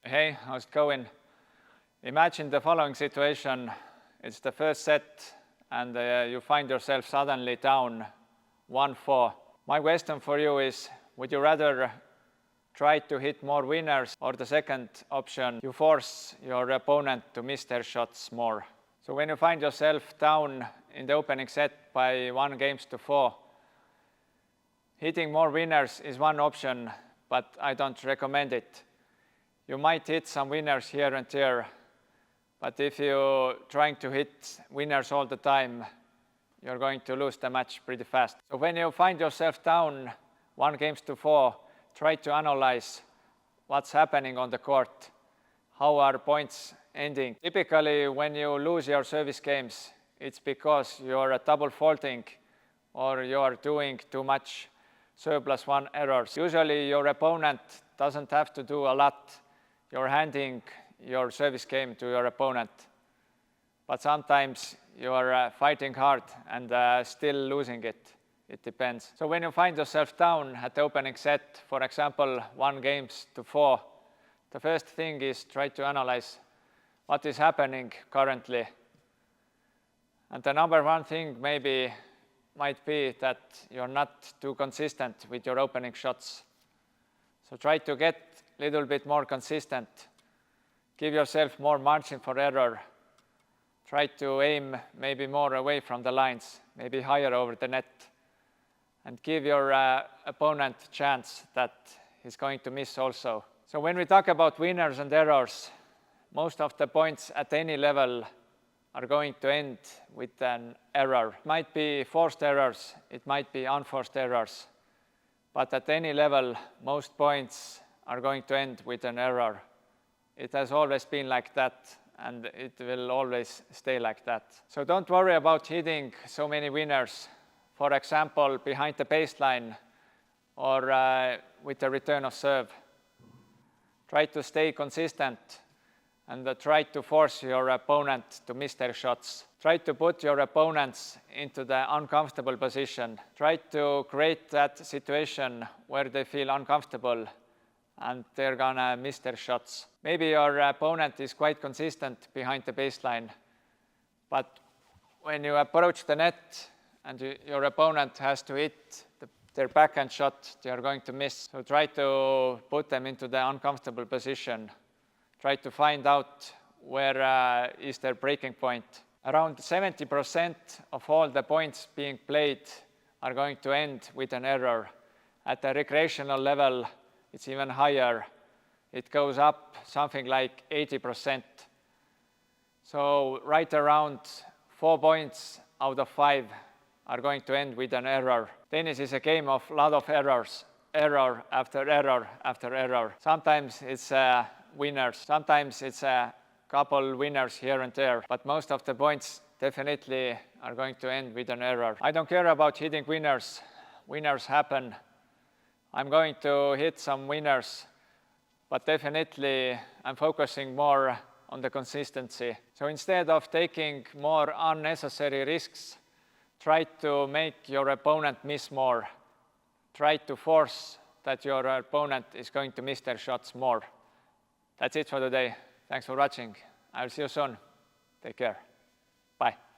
Hey, how's it going? Imagine the following situation. It's the first set and you find yourself suddenly down 1-4. My question for you is, would you rather try to hit more winners, or the second option, you force your opponent to miss their shots more? So when you find yourself down in the opening set by 1-4, hitting more winners is one option, but I don't recommend it. You might hit some winners here and there, but if you're trying to hit winners all the time, you're going to lose the match pretty fast. So when you find yourself down 1-4, try to analyze what's happening on the court. How are points ending? Typically, when you lose your service games, it's because you're double faulting or you're doing too much serve +1 errors. Usually your opponent doesn't have to do a lot. You're handing your service game to your opponent. But sometimes you are fighting hard and still losing it. It depends. So when you find yourself down at the opening set, for example, 1-4, the first thing is try to analyze what is happening currently. And the number one thing might be that you're not too consistent with your opening shots. So try to get a little bit more consistent. Give yourself more margin for error. Try to aim maybe more away from the lines, maybe higher over the net. And give your opponent a chance that he's going to miss also. So when we talk about winners and errors, most of the points at any level are going to end with an error. It might be forced errors, it might be unforced errors. But at any level, most points are going to end with an error. It has always been like that, and it will always stay like that. So don't worry about hitting so many winners, for example, behind the baseline or with the return of serve. Try to stay consistent and try to force your opponent to miss their shots. Try to put your opponents into the uncomfortable position. Try to create that situation where they feel uncomfortable and they're gonna miss their shots. Maybe your opponent is quite consistent behind the baseline, but when you approach the net and your opponent has to hit their backhand shot, they are going to miss. So try to put them into the uncomfortable position. Try to find out where is their breaking point. Around 70% of all the points being played are going to end with an error. At the recreational level, it's even higher. It goes up something like 80%. So right around 4 points out of 5 are going to end with an error. Tennis is a game of a lot of errors. Error after error after error. Sometimes it's winners. Sometimes it's a couple winners here and there, but most of the points definitely are going to end with an error. I don't care about hitting winners. Winners happen. I'm going to hit some winners, but definitely I'm focusing more on the consistency. So instead of taking more unnecessary risks, try to make your opponent miss more. Try to force that your opponent is going to miss their shots more. That's it for today. Thanks for watching. I'll see you soon. Take care. Bye.